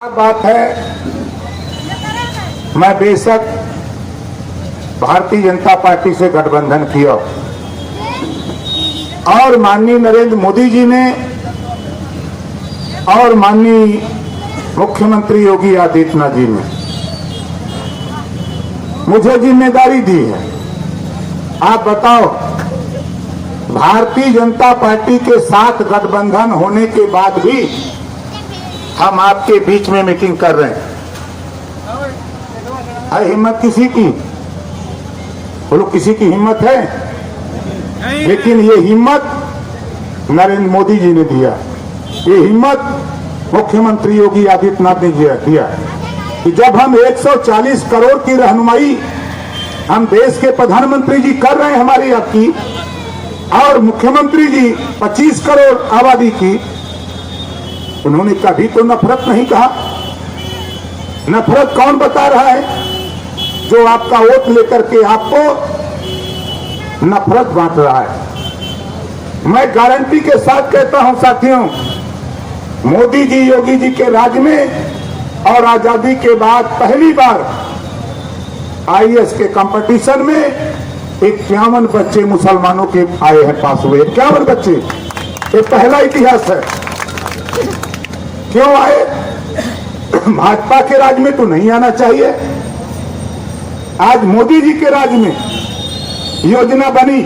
बात है, मैं बेशक भारतीय जनता पार्टी से गठबंधन किया और माननीय नरेंद्र मोदी जी ने और माननीय मुख्यमंत्री योगी आदित्यनाथ जी ने मुझे जिम्मेदारी दी है। आप बताओ, भारतीय जनता पार्टी के साथ गठबंधन होने के बाद भी हम आपके बीच में मीटिंग कर रहे हैं। हिम्मत किसी की? बोलो, किसी की हिम्मत है? लेकिन ये हिम्मत नरेंद्र मोदी जी ने दिया, ये हिम्मत मुख्यमंत्री योगी आदित्यनाथ ने दिया कि जब हम 140 करोड़ की रहनुमाई हम देश के प्रधानमंत्री जी कर रहे हैं हमारी आपकी, और मुख्यमंत्री जी 25 करोड़ आबादी की, उन्होंने कभी तो नफरत नहीं कहा। नफरत कौन बता रहा है? जो आपका वोट लेकर के आपको नफरत बांट रहा है। मैं गारंटी के साथ कहता हूं साथियों, मोदी जी योगी जी के राज में और आजादी के बाद पहली बार आईएएस के कंपटीशन में 51 बच्चे मुसलमानों के आए हैं, पास हुए 51 बच्चे। ये पहला इतिहास है। क्यों आए? भाजपा के राज में तो नहीं आना चाहिए। आज मोदी जी के राज में योजना बनी,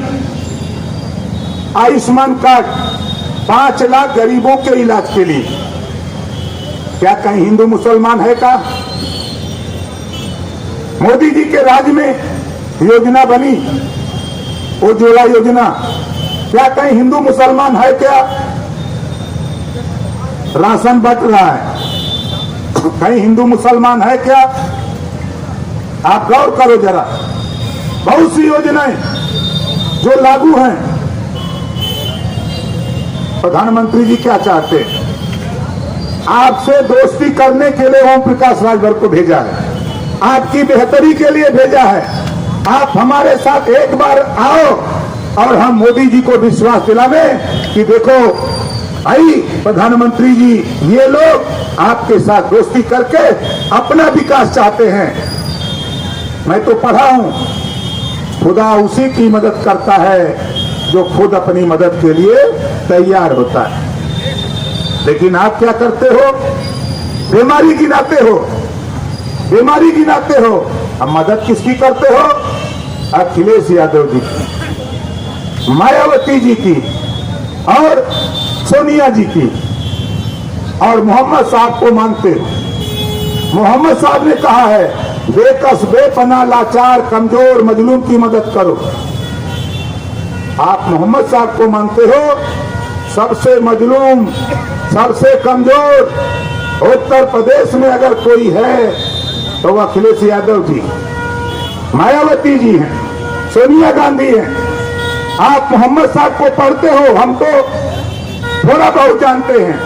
आयुष्मान कार्ड 5 लाख गरीबों के इलाज के लिए। क्या कहीं हिंदू मुसलमान है का? मोदी जी के राज में योजना बनी, उज्ज्वला योजना, क्या कहीं हिंदू मुसलमान है क्या? राशन बंट रहा है, कहीं हिंदू मुसलमान है क्या? आप गौर करो जरा। बहुत सी योजनाएं जो लागू हैं, प्रधानमंत्री जी क्या चाहते हैं? आपसे दोस्ती करने के लिए ओम प्रकाश राजभर को भेजा है, आपकी बेहतरी के लिए भेजा है। आप हमारे साथ एक बार आओ और हम मोदी जी को विश्वास दिलावें कि देखो भाई प्रधानमंत्री जी, ये लोग आपके साथ दोस्ती करके अपना विकास चाहते हैं। मैं तो पढ़ा हूं, खुदा उसी की मदद करता है जो खुद अपनी मदद के लिए तैयार होता है। लेकिन आप क्या करते हो? बीमारी गिनाते हो, बीमारी गिनाते हो। अब मदद किसकी करते हो? अखिलेश यादव जी की, मायावती जी की और सोनिया जी की, और मोहम्मद साहब को मानते हो। मोहम्मद साहब ने कहा है, बेकस बेपनाह लाचार कमजोर मजलूम की मदद करो। आप मोहम्मद साहब को मानते हो, सबसे मजलूम सबसे कमजोर उत्तर प्रदेश में अगर कोई है तो वह अखिलेश यादव जी, मायावती जी हैं, सोनिया गांधी हैं। आप मोहम्मद साहब को पढ़ते हो, हम तो थोड़ा बहुत जानते हैं,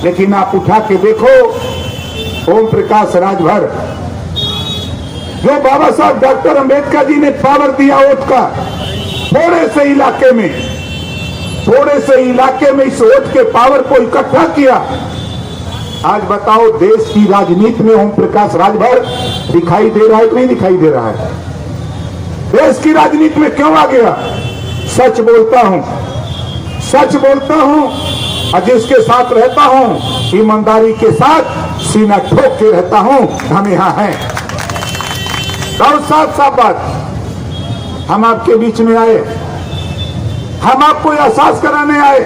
लेकिन आप उठा के देखो ओम प्रकाश राजभर, जो बाबा साहब डॉक्टर अंबेडकर जी ने पावर दिया वोट का, थोड़े से इलाके में इस वोट के पावर को इकट्ठा किया। आज बताओ, देश की राजनीति में ओम प्रकाश राजभर दिखाई दे रहा है कि नहीं दिखाई दे रहा है? देश की राजनीति में क्यों आ गया? सच बोलता हूं, सच बोलता हूं, और जिसके साथ रहता हूं ईमानदारी के साथ सीना ठोक के रहता हूं। हम यहां हैं और साफ बात, हम आपके बीच में आए, हम आपको एहसास कराने आए।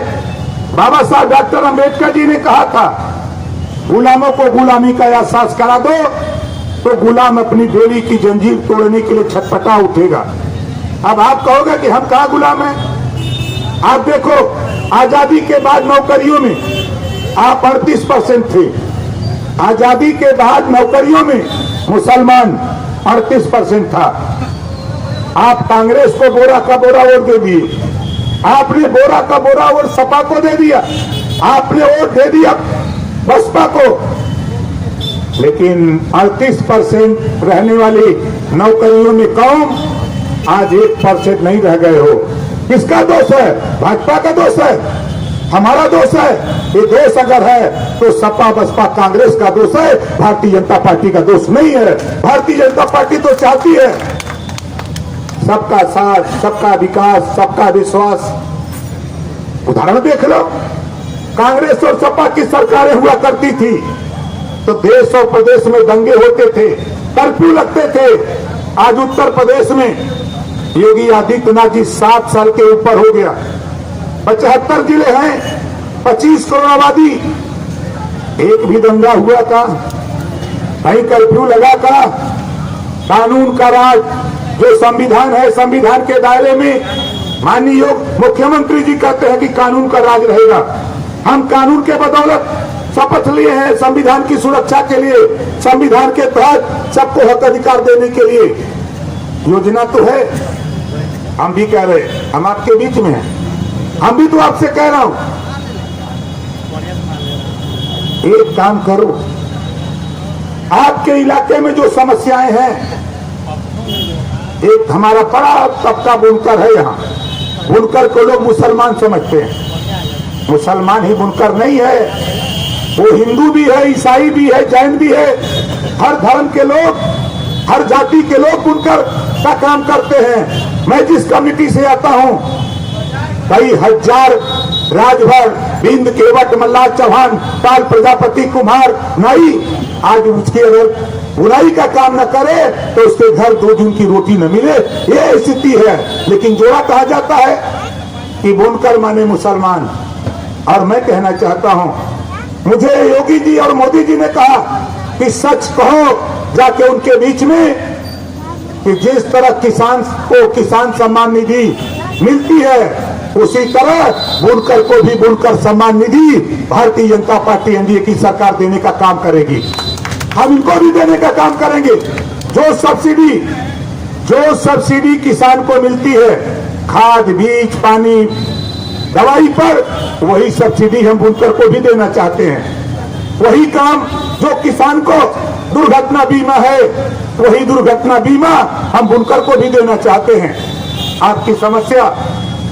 बाबा साहब डॉक्टर अंबेडकर जी ने कहा था, गुलामों को गुलामी का एहसास करा दो तो गुलाम अपनी बेड़ी की जंजीर तोड़ने के लिए छटपटा उठेगा। अब आप कहोगे कि हम कहां गुलाम हैं? आप देखो, आजादी के बाद नौकरियों में आप 38% थे। आजादी के बाद नौकरियों में मुसलमान 38% था। आप कांग्रेस को बोरा का बोरा वोट दे दिए, आपने बोरा का बोरा वोट सपा को दे दिया, आपने वोट दे दिया बसपा को। लेकिन 38% रहने वाली नौकरियों में कौम आज 1% नहीं रह गए हो। किसका दोष है? भाजपा का दोष है। हमारा दोष है। ये दोष अगर है तो सपा बसपा कांग्रेस का दोष है, भारतीय जनता पार्टी का दोष नहीं है। भारतीय जनता पार्टी तो चाहती है सबका साथ, सबका विकास, सबका विश्वास। उदाहरण देख लो, कांग्रेस और सपा की सरकारें हुआ करती थी तो देश और प्रदेश में दंगे होते थे, कर्फ्यू लगते थे। आज उत्तर प्रदेश में योगी आदित्यनाथ जी 7 साल के ऊपर हो गया, 75 जिले हैं, 25 करोड़ आबादी, एक भी दंगा हुआ का? कहीं कर्फ्यू लगा का? कानून का राज, जो संविधान है, संविधान के दायरे में माननीय मुख्यमंत्री जी कहते हैं कि कानून का राज रहेगा। हम कानून के बदौलत शपथ लिए हैं संविधान की सुरक्षा के लिए, संविधान के तहत सबको हक अधिकार देने के लिए। योजना तो है, हम भी कह रहे हैं, हम आपके बीच में हैं, हम भी तो आपसे कह रहा हूं, एक काम करो, आपके इलाके में जो समस्याएं हैं, एक हमारा बड़ा तबका बुनकर है यहाँ, बुनकर को लोग मुसलमान समझते हैं। मुसलमान ही बुनकर नहीं है, वो हिंदू भी है, ईसाई भी है, जैन भी है, हर धर्म के लोग, हर जाति के लोग बुनकर का काम करते हैं। मैं जिस कम्युनिटी से आता हूं, कई हजार राजभर, बिंद, केवट, मल्लाह, चौहान, पाल, प्रजापति, कुम्हार, नाई, आज उसके अगर बुराई का काम न करे तो उसके घर 2 दिन की रोटी न मिले, ये स्थिति है। लेकिन जोड़ा कहा जाता है कि बुनकर माने मुसलमान। और मैं कहना चाहता हूं, मुझे योगी जी और मोदी जी ने कहा कि सच कहो जाके उनके बीच में कि जिस तरह किसान को किसान सम्मान निधि मिलती है, उसी तरह बुनकर को भी बुनकर सम्मान निधि भारतीय जनता पार्टी एनडीए की सरकार देने का काम करेगी। हम इनको भी देने का काम करेंगे। जो सब्सिडी किसान को मिलती है, खाद, बीज, पानी, दवाई पर, वही सब्सिडी हम बुनकर को भी देना चाहते हैं। वही काम जो किसान को दुर्घटना बीमा है, वही दुर्घटना बीमा हम बुनकर को भी देना चाहते हैं। आपकी समस्या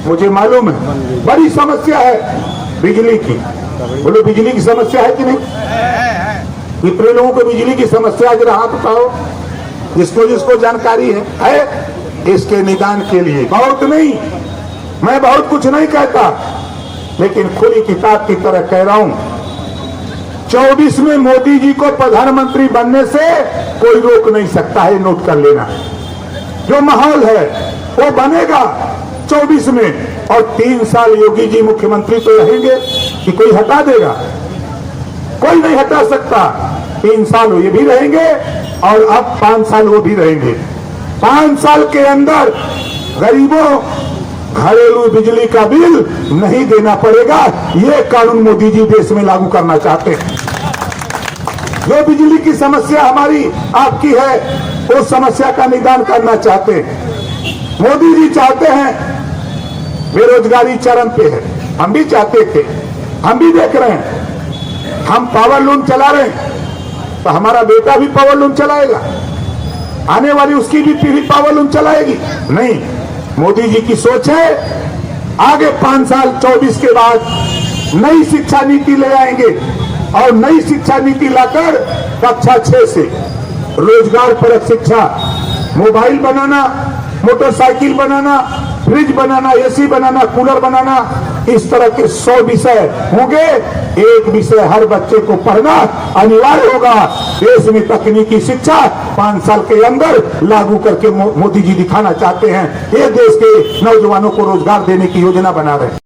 मुझे मालूम है, बड़ी समस्या है बिजली की। बोलो, बिजली की समस्या है कि नहीं? कितने लोगों को बिजली की समस्या आज हाथ उठाओ, जिसको जिसको जानकारी है इसके निदान के लिए। बहुत नहीं, मैं बहुत कुछ नहीं कहता, लेकिन खुली किताब की तरह कह रहा हूं, 24 में मोदी जी को प्रधानमंत्री बनने से कोई रोक नहीं सकता है। नोट कर लेना, जो माहौल है वो बनेगा 24 में। और 3 साल योगी जी मुख्यमंत्री तो रहेंगे कि कोई हटा देगा? कोई नहीं हटा सकता। 3 साल ये भी रहेंगे और अब 5 साल वो भी रहेंगे। 5 साल के अंदर गरीबों घरेलू बिजली का बिल नहीं देना पड़ेगा। ये कानून मोदी जी देश में लागू करना चाहते हैं। जो बिजली की समस्या हमारी आपकी है, उस समस्या का निदान करना चाहते हैं। मोदी जी चाहते हैं, बेरोजगारी चरम पे है, हम भी चाहते थे, हम भी देख रहे हैं। हम पावर लूम चला रहे हैं तो हमारा बेटा भी पावर लूम चलाएगा, आने वाली उसकी भी पीढ़ी पावर लूम चलाएगी? नहीं। मोदी जी की सोच है आगे 5 साल 24 के बाद नई शिक्षा नीति ले आएंगे और नई शिक्षा नीति लाकर कक्षा 6 से रोजगार परक शिक्षा, मोबाइल बनाना, मोटरसाइकिल बनाना, फ्रिज बनाना, एसी बनाना, कूलर बनाना, इस तरह के 100 विषय होंगे। एक विषय हर बच्चे को पढ़ना अनिवार्य होगा। देश में तकनीकी शिक्षा 5 साल के अंदर लागू करके मोदी जी दिखाना चाहते हैं। ये देश के नौजवानों को रोजगार देने की योजना बना रहे हैं।